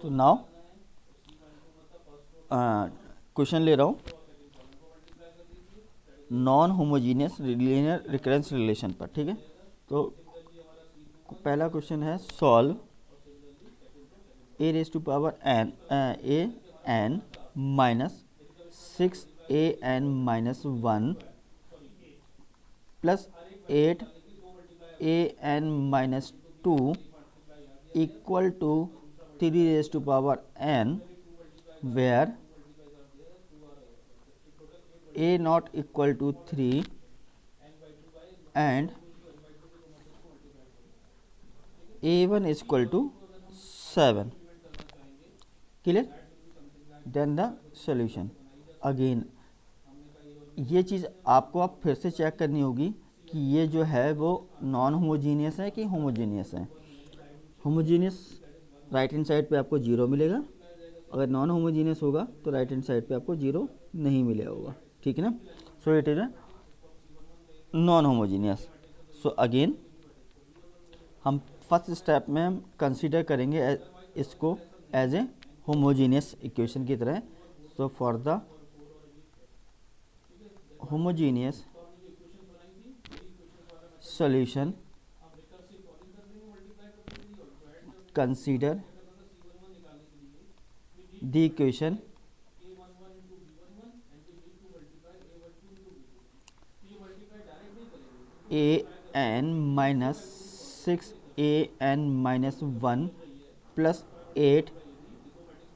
तो now question ले रहा हूँ non homogeneous linear recurrence relation पर। ठीक है, तो पहला क्वेश्चन है solve a raise to power n a n minus 6 a n-1 plus 8 a n-2 equal to 3 raise to power n, where a naught equal to 3 and a1 is equal to 7। Clear? Then the solution. Again ये चीज़ आपको अब फिर से check करनी होगी कि ये जो है वो नॉन होमोजीनियस है कि होमोजीनियस है। होमोजीनियस राइट हैंड साइड पे आपको 0 मिलेगा, अगर नॉन होमोजीनियस होगा तो राइट हैंड साइड पे आपको 0 नहीं मिलेगा होगा। ठीक है ना? So it is non homogeneous. So again हम फर्स्ट स्टेप में हम कंसीडर करेंगे इसको एज ए होमोजीनियस इक्वेशन की तरह। So for the homogeneous solution consider the equation a n minus 6 a n minus 1 plus 8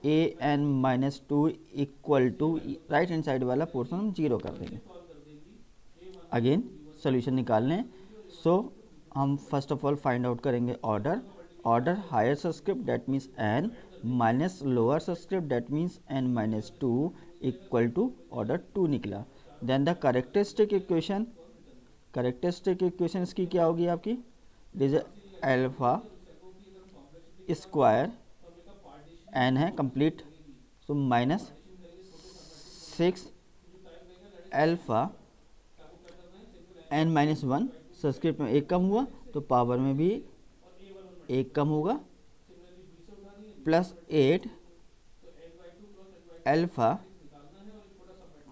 a n minus 2 equal to right hand side वाला portion हम 0 कर देंगे। अगेन सोल्यूशन निकालने। So हम first of all find out करेंगे order higher subscript that means n minus lower subscript that means n minus 2 equal to order 2 निकला। Then the characteristic equation इसकी क्या होगी आपकी? It is alpha square n है complete, so minus 6 alpha n minus 1, subscript में एक कम हुआ तो पावर में भी एक कम होगा, प्लस 8 एल्फा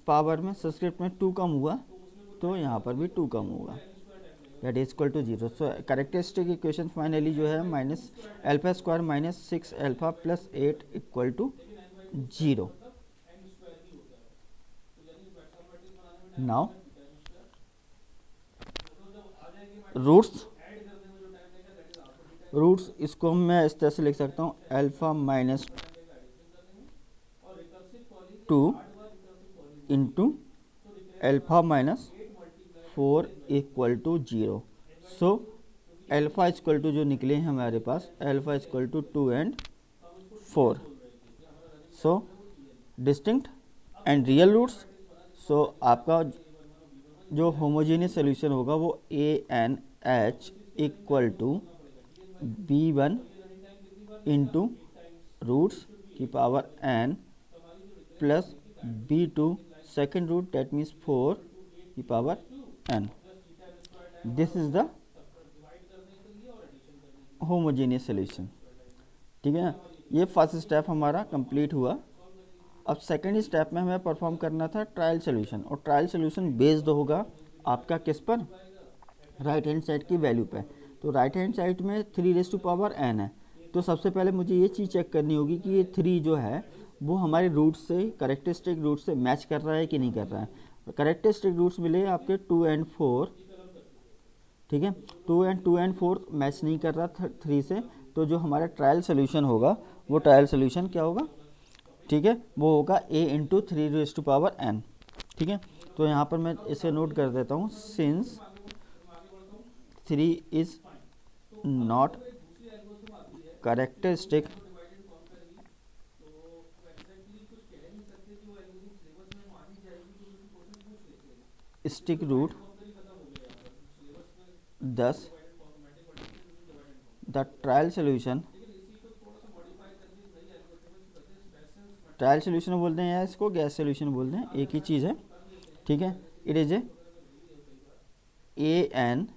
पावर में सबस्क्रिप्ट में 2 कम हुआ तो यहाँ पर भी 2 कम होगा, that is equal to 0। So characteristic equation finally जो है minus alpha square minus 6 alpha plus 8 equal to 0। Now roots इसको मैं इस तरह से लिख सकता हूँ alpha minus 2 into alpha minus 4 equal to 0। So alpha equal to जो निकले हैं हमारे पास alpha equal to 2 and 4। So distinct and real roots. So आपका जो होमोजेनियस सोल्यूशन होगा वो a n h equal to b1 into roots की power n plus b2 second root that means 4 की power n। This is the homogeneous solution. ठीक है ना? ये फर्स्ट स्टेप हमारा कंप्लीट हुआ। अब सेकेंड स्टेप में हमें परफॉर्म करना था ट्रायल सोल्यूशन, और ट्रायल सोल्यूशन बेस्ड होगा आपका किस पर? राइट हैंड साइड की वैल्यू पे। तो राइट हैंड साइड में 3 रेज टू पावर n है, तो सबसे पहले मुझे ये चीज़ चेक करनी होगी कि ये 3 जो है वो हमारे रूट से करेक्टरिस्टिक रूट से मैच कर रहा है कि नहीं कर रहा है। करेक्टरिस्टिक रूट्स मिले आपके 2 एंड 4। ठीक है, 2 एंड 4 मैच नहीं कर रहा 3 से, तो जो हमारा ट्रायल सोल्यूशन होगा वो ट्रायल सोल्यूशन क्या होगा? ठीक है, वो होगा a into 3 raise to power n। ठीक है, तो यहाँ पर मैं इसे नोट कर देता हूँ, since 3 is not characteristic stick root, thus the trial solution बोलते हैं या इसको गैस सोल्यूशन बोलते हैं, एक ही चीज़ है। ठीक है, इट इज ए एन,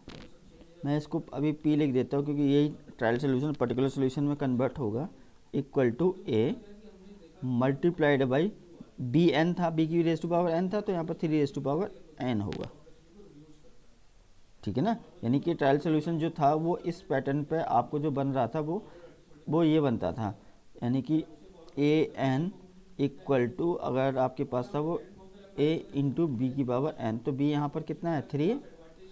मैं इसको अभी पी लिख देता हूँ क्योंकि यही ट्रायल सोल्यूशन पर्टिकुलर सोल्यूशन में कन्वर्ट होगा। Equal to a multiplied by b n था, बी की रेज टू पावर एन था, तो यहाँ पर 3 रेज टू पावर एन होगा, ठीक है ना। यानी कि ट्रायल सोल्यूशन जो था वो इस पैटर्न पे आपको जो बन रहा था वो ये बनता था, यानी कि ए एन इक्वल टू, अगर आपके पास था वो ए इंटू बी की पावर एन, तो बी यहाँ पर कितना है 3 है।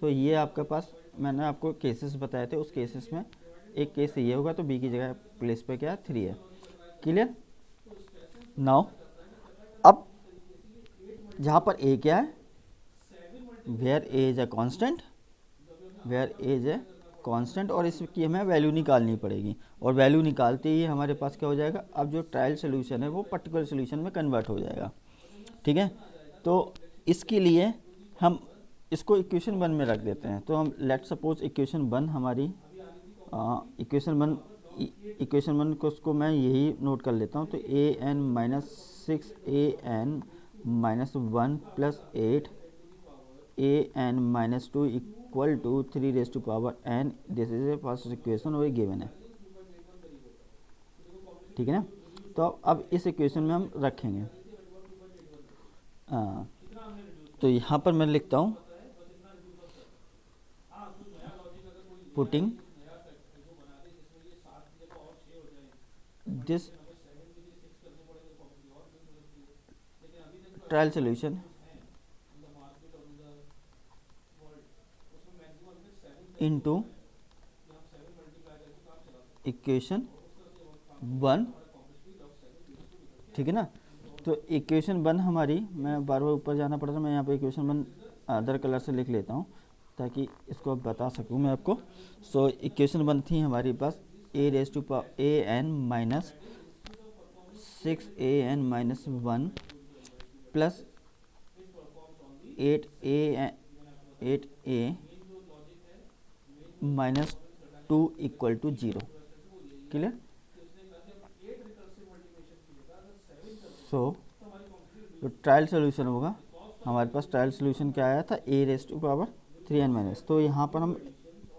तो ये आपके पास मैंने आपको केसेस बताए थे, उस केसेस में एक केस ये होगा, तो बी की जगह प्लेस पे क्या है 3 है। क्लियर। नाउ अब जहाँ पर ए क्या है, where a is a constant, where a is a constant, और इसकी हमें वैल्यू निकालनी पड़ेगी, और वैल्यू निकालते ही हमारे पास क्या हो जाएगा, अब जो ट्रायल सोल्यूशन है वो पर्टिकुलर सोल्यूशन में कन्वर्ट हो जाएगा, ठीक है। तो इसके लिए हम इसको इक्वेशन 1 में रख देते हैं। तो हम लेट सपोज इक्वेशन 1 हमारी इक्वेशन 1 को उसको मैं यही नोट कर लेता हूँ। तो a n minus 6 a n minus 1 plus 8 a n minus 2 equal to 3 raise to power n, this is a first equation और ये गिवन है, ठीक है ना। तो अब इस इक्वेशन में हम रखेंगे, तो यहाँ पर मैं लिखता हूँ putting this trial solution into equation 1, ठीक है ना। तो इक्वेशन 1 हमारी, मैं बार बार ऊपर जाना पड़ रहा है, मैं यहाँ पे इक्वेशन 1 अदर कलर से लिख लेता हूँ ताकि इसको बता सकूँ मैं आपको। सो इक्वेशन 1 थी हमारे पास a raise to power a n minus 6 a n minus 1 plus 8 a minus 2 equal to 0, clear. So जो ट्रायल सोल्यूशन होगा, हमारे पास ट्रायल सोल्यूशन क्या आया था, a raise to power 3n minus, तो यहाँ पर हम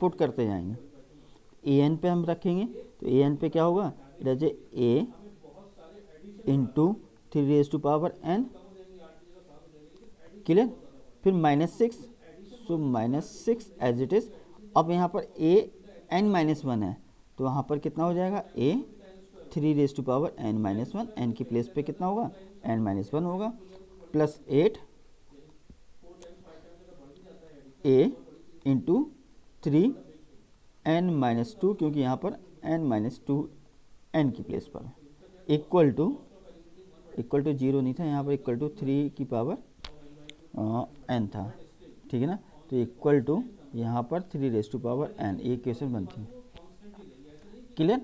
पुट करते जाएंगे, ए एन पे हम रखेंगे, तो ए एन पे क्या होगा, it is a into 3 raise to power n, clear. फिर -6, सो -6 एज इट इज। अब यहाँ पर ए एन माइनस 1 है, तो वहाँ पर कितना हो जाएगा, a 3 raise to power n minus 1, n की प्लेस पे कितना होगा, एन माइनस 1 होगा, plus 8 a into 3 n minus 2, क्योंकि यहाँ पर एन माइनस 2 एन की प्लेस पर है, इक्वल टू 0 नहीं था यहाँ पर, इक्वल टू 3 की पावर एन था, ठीक है ना। तो इक्वल टू यहाँ पर 3 रेज टू पावर एन, ये इक्वेशन बनती है, क्लियर।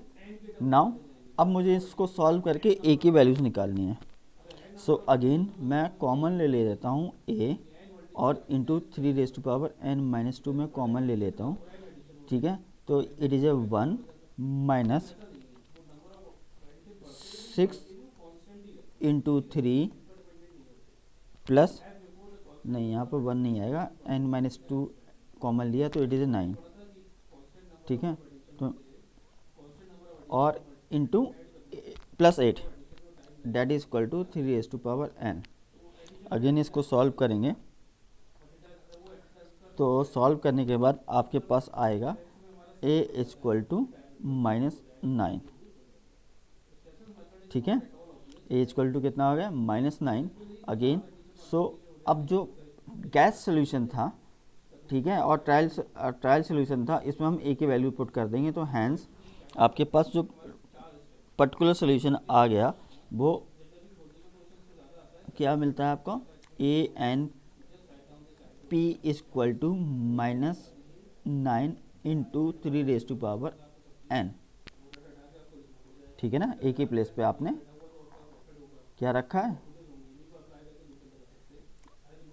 नाउ अब मुझे इसको सॉल्व करके ए की वैल्यूज निकालनी है। सो अगेन मैं कॉमन ले लेता हूँ ए, और into 3 raise to power n minus 2 में कॉमन ले लेता हूँ, ठीक है। तो it is a 1 minus 6 into 3 plus, नहीं यहाँ पर 1 नहीं आएगा, एन माइनस 2 कॉमन लिया तो इट इज़ ए 9, ठीक है। तो और into plus 8 that is equal to 3 raise to power n. Again इसको सॉल्व करेंगे, तो सॉल्व करने के बाद आपके पास आएगा ए इज इक्वल टू -9, ठीक है। ए इज इक्वल टू कितना हो गया, -9 अगेन। सो अब जो गैस सोल्यूशन था, ठीक है, और ट्रायल सोल्यूशन था, इसमें हम ए की वैल्यू पुट कर देंगे, तो हैंस आपके पास जो पर्टिकुलर सोल्यूशन आ गया वो क्या मिलता है आपको, a n p is equal to -9 into 3 raise to power n, ठीक है ना। ए की प्लेस पे आपने क्या रखा है,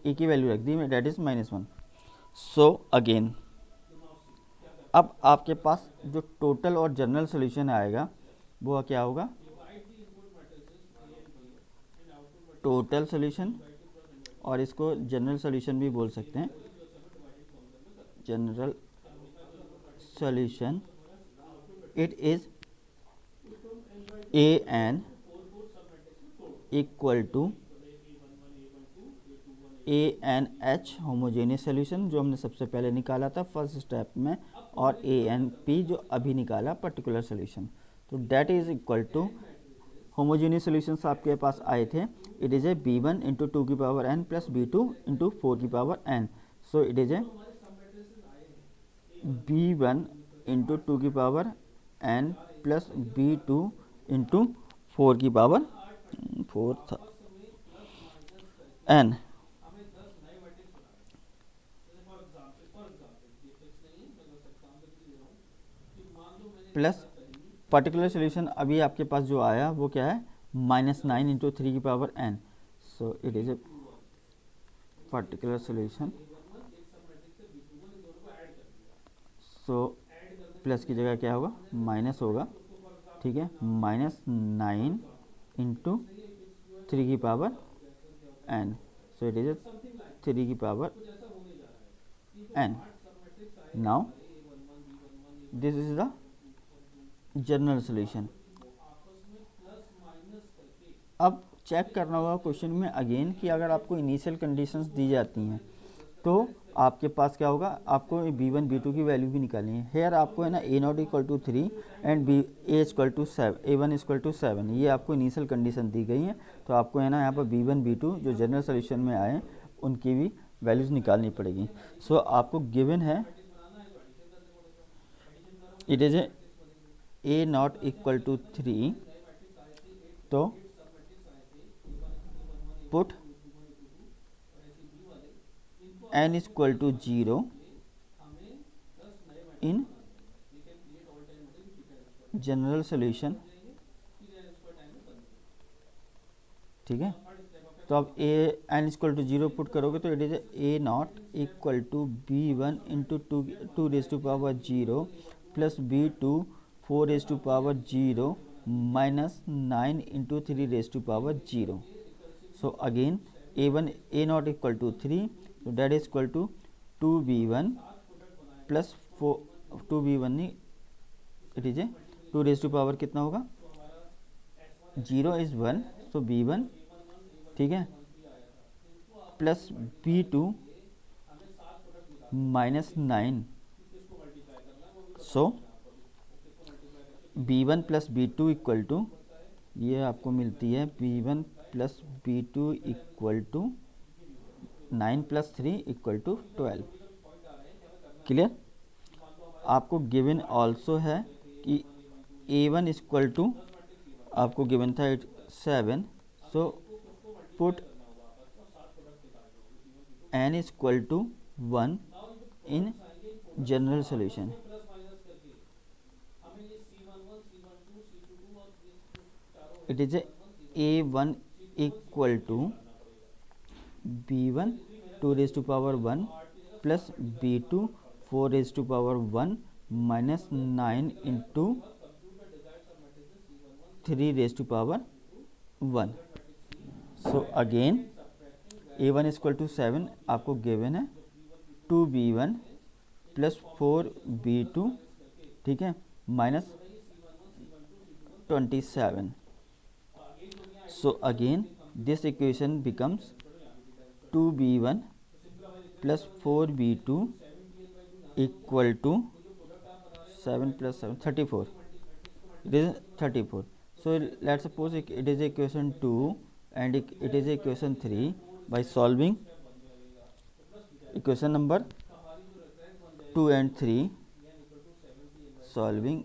ए की वैल्यू रख दी, डेट इज -1। सो अगेन अब आपके पास जो टोटल और जनरल सोल्यूशन आएगा वो क्या होगा, टोटल सोल्यूशन, और इसको जनरल सोल्यूशन भी बोल सकते हैं, general solution it is a n equal to a n h homogeneous solution जो हमने सबसे पहले निकाला था फर्स्ट स्टेप में, और ए एन पी जो अभी निकाला पर्टिकुलर सोल्यूशन। तो that is equal to homogeneous solutions आपके पास आए थे, it is a b one into two की power n plus b two into four की power n. So it is a b one into two की power n plus b two into four की power four n plus particular solution अभी आपके पास जो आया वो क्या है, -9 इंटू थ्री की power n. So it is a particular solution. So plus की जगह क्या होगा, माइनस होगा, ठीक है, -9 इंटू थ्री की power n. So it is a three की power n. Now this is the general solution. अब चेक करना होगा क्वेश्चन में अगेन कि अगर आपको इनिशियल कंडीशंस दी जाती हैं तो आपके पास क्या होगा, आपको बी वन बी टू की वैल्यू भी निकालनी है। हेयर आपको है ना a naught equal to 3 and b a equal to 7, a one equal to 7, ये आपको इनिशियल कंडीशन दी गई है। तो आपको है ना यहाँ पर बी वन बी टू जो जनरल सोल्यूशन में आए उनकी भी वैल्यूज़ निकालनी पड़ेगी। सो आपको गिवन है it is a naught equal to 3, तो put n equal to 0 in general solution, ठीक है। तो अब a n equal to 0 put करोगे तो it is a naught equal to b one into two raise to power 0 plus b two 4 raise to power 0 minus 9 into three raise to power 0। So again a one a naught equal to 3, तो that is equal to 2b1 प्लस 4, 2b1 नहीं, it is a 2 raise to power कितना होगा 0 is 1, so b1, ठीक है, plus b2 minus 9। So b1 plus b2 equal to, ये आपको मिलती है b1 plus b2 equal to 9 plus 3 equal to 12। Clear. आपको गिवन ऑल्सो है कि a1 इक्वल टू आपको गिवन था 7, so put n equal to 1 in general solution. It is a1 equal to b1 2 raise to power 1 plus b2 4 raise to power 1 minus 9 into 3 raise to power 1। So again a1 equal to 7 आपको given है 2b1 plus 4b2, ठीक है, minus 27। So again this equation becomes 2b1 plus 4b2 equal to 7 plus 7 34, it is 34. So let's suppose it is equation 2 and it is equation 3 by solving equation number 2 and 3, solving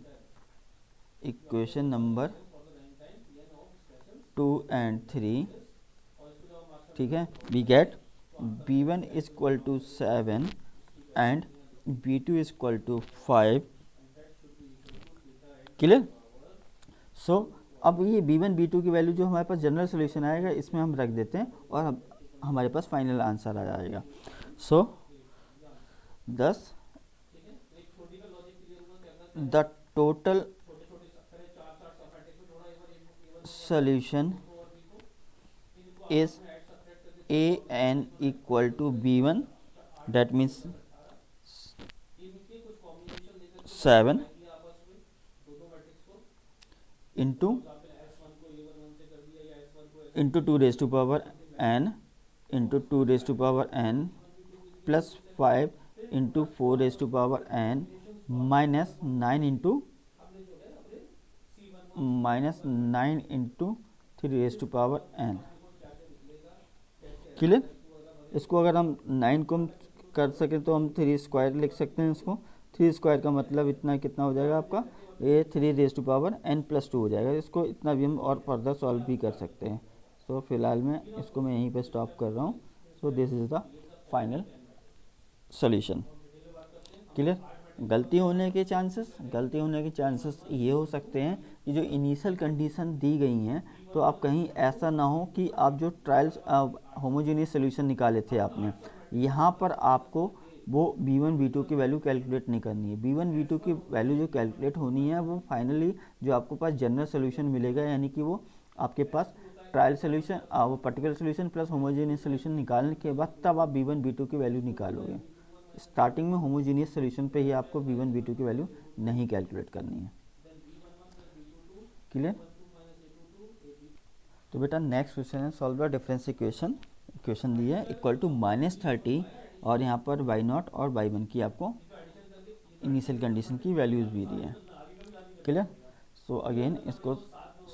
equation number 2 and 3, ठीक है, we get b1 is equal to 7 and b2 is equal to 5। Clear. सो अब ये b1 b2 की value जो हमारे पास general solution आएगा इसमें हम रख देते हैं और हमारे पास फाइनल आंसर आ जाएगा। So 10 the total solution is a n equal to b1, that means 7 into into two raise to power n into two raise to power n plus 5 into four raise to power n minus 9 into three raise to power n. Clear? इसको अगर हम 9 को हम कर सकें तो हम 3 square लिख सकते हैं इसको। 3 स्क्वायर का मतलब इतना कितना हो जाएगा आपका, ये 3 raise to power n plus 2 हो जाएगा। इसको इतना भी हम और फर्दर सॉल्व भी कर सकते हैं। सो फिलहाल में इसको मैं यहीं पे स्टॉप कर रहा हूँ। So this is the final solution. Clear? गलती होने के चांसेस ये हो सकते हैं कि जो इनिशियल कंडीशन दी गई हैं, तो आप कहीं ऐसा ना हो कि आप जो ट्रायल्स होमोजेनियस सोल्यूशन निकाले थे आपने, यहाँ पर आपको वो b1 b2 की वैल्यू कैलकुलेट नहीं करनी है। b1 b2 की वैल्यू जो कैलकुलेट होनी है वो फाइनली जो आपको पास जनरल सोल्यूशन मिलेगा, यानी कि वो आपके पास ट्रायल सोल्यूशन वो particular solution plus homogeneous solution निकालने के बाद तब आप b1 b2 की वैल्यू निकालोगे। स्टार्टिंग में होमोजेनियस सोल्यूशन पे ही आपको b1 b2 की वैल्यू नहीं कैलकुलेट करनी है। क्लियर? तो बेटा नेक्स्ट क्वेश्चन है सॉल्व द डिफरेंस इक्वेशन दी है इक्वल टू -30 और यहाँ पर y0 और y1 की आपको इनिशियल कंडीशन की वैल्यूज़ भी दी है। क्लियर? सो अगेन इसको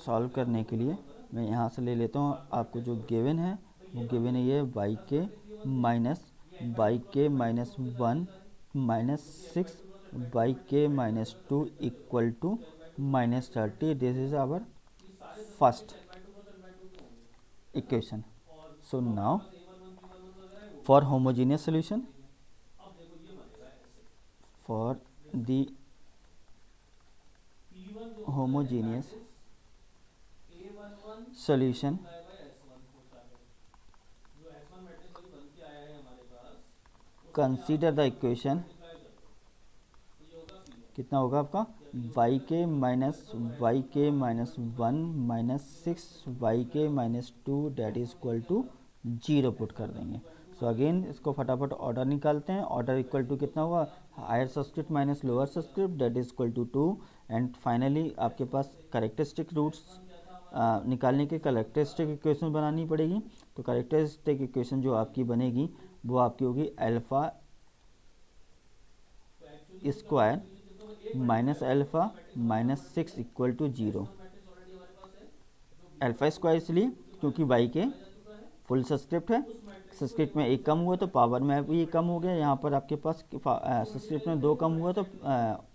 सॉल्व करने के लिए मैं यहाँ से ले लेता हूँ। आपको जो गिवन है वो गिवन है ये y(k) -1 -6 y(k) -2 equal to -30। This is our first equation. So now for homogeneous solution, for the homogeneous solution, consider the equation कितना होगा आपका y(k) -1 -6 y(k) -2 that is equal to 0 put कर देंगे। सो अगेन इसको फटाफट order निकालते हैं। Order equal to कितना हुआ, higher subscript minus lower subscript that is equal to 2। And finally आपके पास करेक्टरिस्टिक रूट्स निकालने के करेक्टरिस्टिक इक्वेशन बनानी पड़ेगी। तो करेक्टरिस्टिक इक्वेशन जो आपकी बनेगी वो आपकी होगी alpha square minus alpha -6 equal to 0। Alpha square इसलिए क्योंकि y के फुल सब्सक्रिप्ट है, सब्सक्रिप्ट में एक कम हुआ तो पावर में भी कम हो गया। यहाँ पर आपके पास सब्सक्रिप्ट में 2 कम हुआ तो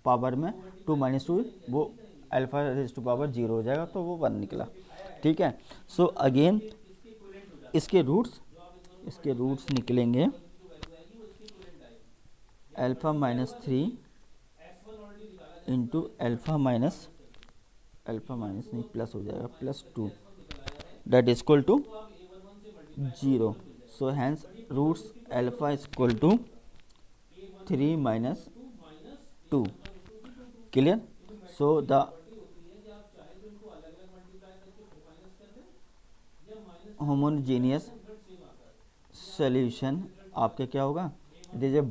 पावर में 2 - 2 वो अल्फ़ा रेज़ टू पावर 0 हो जाएगा, तो वो 1 निकला। ठीक है? सो अगेन इसके रूट्स निकलेंगे अल्फ़ा -3 इंटू अल्फ़ा माइनस नहीं प्लस हो जाएगा +2 that is equal to 0। So hence roots alpha is equal to 3 - 2। Clear? So the homogeneous solution आपके क्या होगा, it is a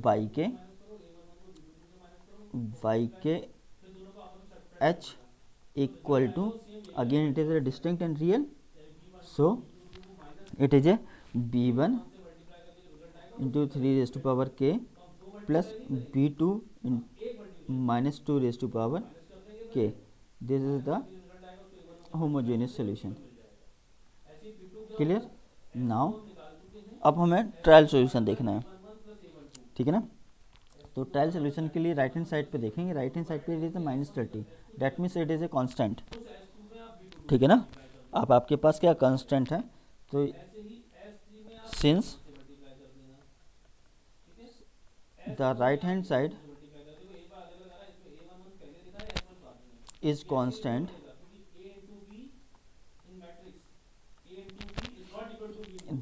y(k) h equal to, again it is a distinct and real, so it is a b1 into 3 raised to power k plus b2 in -2 raised to power k. This is the homogeneous solution. Clear? Now अब हमें trial solution देखना है। ठीक है ना? तो trial solution के लिए राइट हैंड साइड पे देखेंगे। राइट हैंड साइड पे it is -30, that means it is a constant. ठीक है ना? अब आपके पास क्या कांस्टेंट है, तो since the right hand side is constant,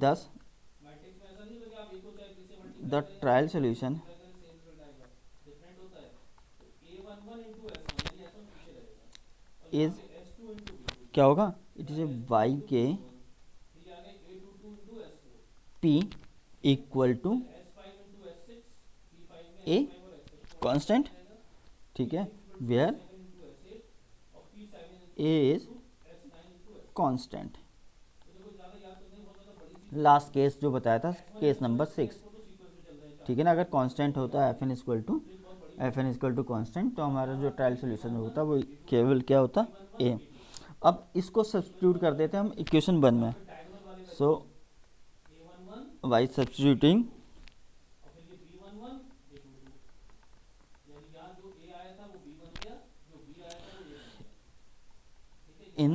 thus the trial solution is क्या होगा, it is a y(k) p equal to a constant. ठीक है? Where a is constant. Last case जो बताया था, केस नंबर 6, ठीक है ना। अगर कांस्टेंट होता है f n equal to constant, तो हमारा जो ट्रायल सोल्यूशन होता है वो केवल क्या होता, ए। अब इसको सब्स्टिट्यूट कर देते हैं हम इक्वेशन 1 में। So by substituting in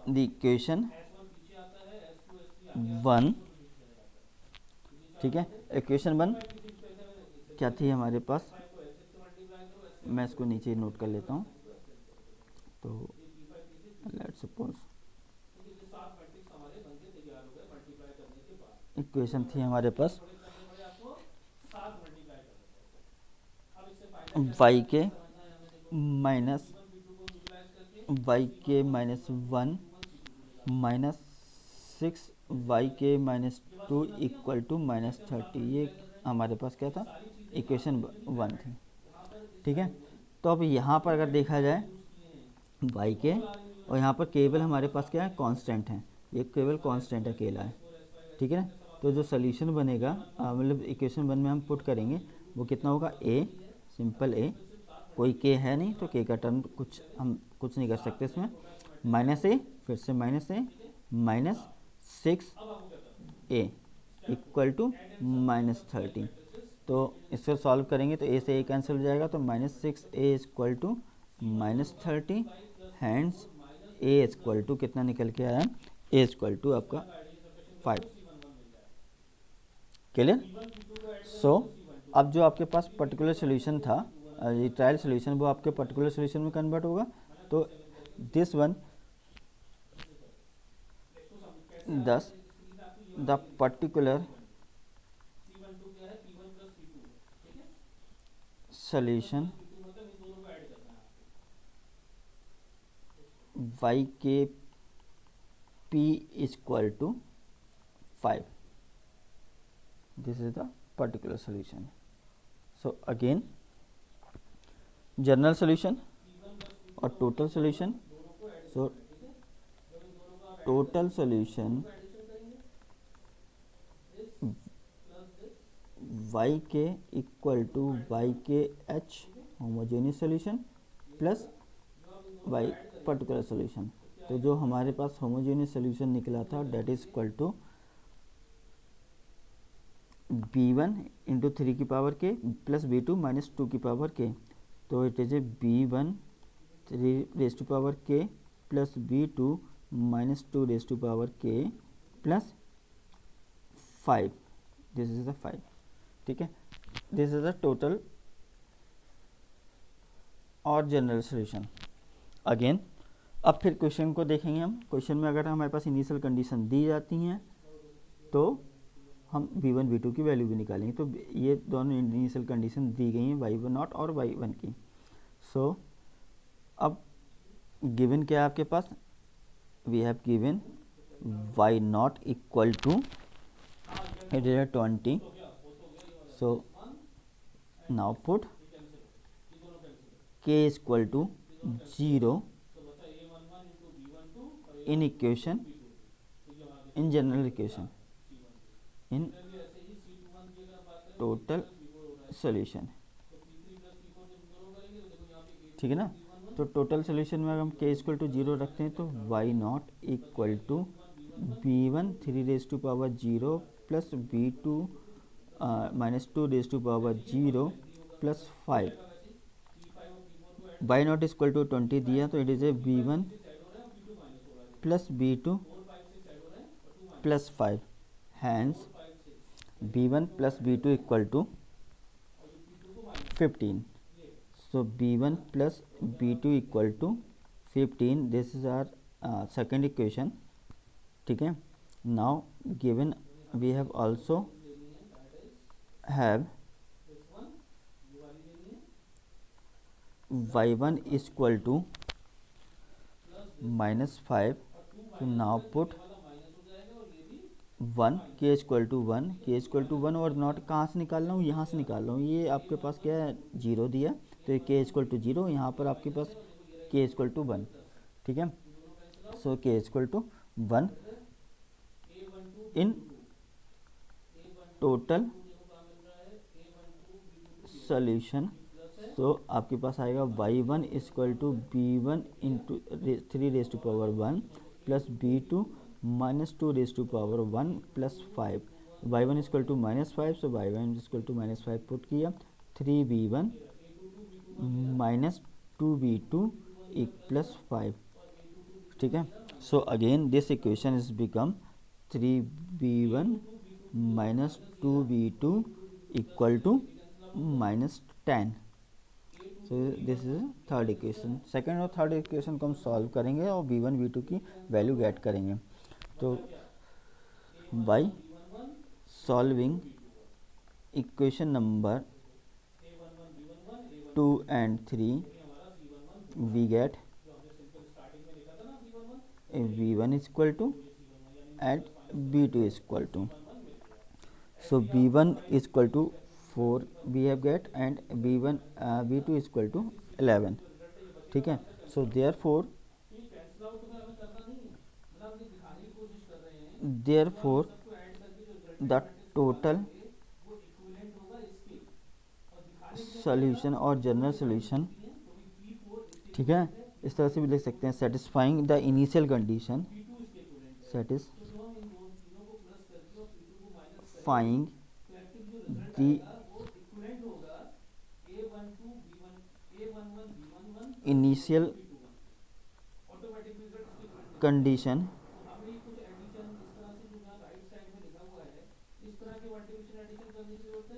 the equation 1, ठीक है। इक्वेशन 1 क्या थी हमारे पास, मैं इसको नीचे नोट कर लेता हूँ। तो लेट्स सपोज इक्वेशन थी हमारे पास y के माइनस 1 माइनस 6 y के -2 इक्वल टू -30, ये हमारे पास क्या था, इक्वेशन 1 थी, ठीक है। तो अब यहाँ पर अगर देखा जाए y के, और यहाँ पर केवल हमारे पास क्या है, कांस्टेंट है, ये केवल कांस्टेंट अकेला है, ठीक है ना। तो जो सोल्यूशन बनेगा, मतलब इक्वेशन 1 में हम पुट करेंगे, वो कितना होगा, a, सिंपल a, कोई k है नहीं तो k का टर्म हम कुछ नहीं कर सकते इसमें, -a, फिर से -a minus 6a equal to -30। तो इससे सॉल्व करेंगे तो a से a कैंसिल हो जाएगा, तो -6a equal to -30, hence a equal to कितना निकल के आया, a इक्वल टू आपका 5, क्लियर। सो अब जो आपके पास पर्टिकुलर सोल्यूशन था, ये ट्रायल सोल्यूशन, वो आपके पर्टिकुलर सोल्यूशन में कन्वर्ट होगा। तो this one the particular solution y के p equal to 5, this is the particular solution. So again general solution और total solution. So total solution y के इक्वल टू y के h homogeneous solution plus y particular solution. तो जो हमारे पास homogeneous solution निकला था, that is equal to b1 into 3 की पावर k प्लस b2 -2 की पावर k। तो it is A b1 3 raise to power k plus b2 -2 raise to power k plus 5, this is the 5, ठीक है। This is the total और general solution. Again अब फिर question को देखेंगे हम। क्वेश्चन में अगर हमारे पास इनिशियल कंडीशन दी जाती हैं तो हम v1 v2 की वैल्यू भी निकालेंगे। तो ये दोनों इनिशियल कंडीशन दी गई हैं y0 और y1 की। सो अब गिवन क्या है आपके पास, we have given y0 equal to it is 20। So now put k equal to 0 in equation, in general equation, in total solution, ठीक है ना। तो टोटल सोल्यूशन में अगर हम k इक्वल टू 0 रखते हैं तो y0 equal to b1 3 raise to power 0 plus b2 -2 raise to power 0 plus 5, y0 equal to 20 दिया, तो it is a b1 plus b2 plus 5, hence b1 plus b2 equal to 15। So b1 plus b2 equal to 15, this is our second equation, ठीक है। Now given we have also have y1 equal to -5। तो now put 1 k equal to 1 और not कहाँ से निकाल रहा हूँ, यहाँ से निकाल रहा हूँ। ये आपके पास क्या है, 0 दिया, तो k इक्वल टू 0, यहाँ पर आपके पास k इक्वल टू 1, ठीक है। So k equal to 1 in total solution. तो आपके पास आएगा y1 equal to b one into 3 plus b2 minus 2 plus 5। y1 equal to -5, so y1 equal to -5 put किया, 3b1 माइनस 2b2 प्लस 5। ठीक है, so again this equation is become 3b1 minus 2b2 equal to -10। So this is third equation. Second और third equation को हम solve करेंगे और b1 b2 की value gate करेंगे। तो by solving equation number 2 and 3 we get v1 is equal to and b2 is equal to, so b1 is equal to 4 we have get and b2 is equal to 11। ठीक है, so therefore the total solution और general solution, ठीक है, इस तरह से भी लिख सकते हैं, satisfying the initial condition, satisfying the initial condition,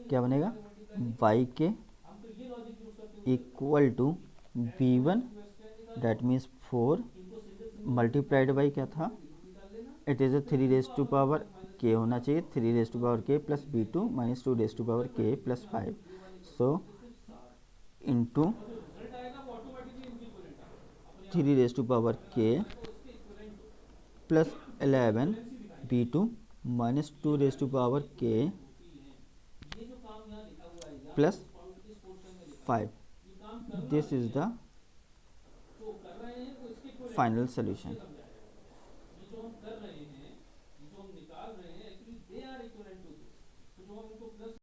क्या बनेगा, y के equal to b1 that means 4 multiplied by क्या था, इट इज़ 3 k होना चाहिए, 3 k plus b2 minus 2 k plus 5, so into 3 k plus 11 b2 minus 2 k plus 5। This is the final solution.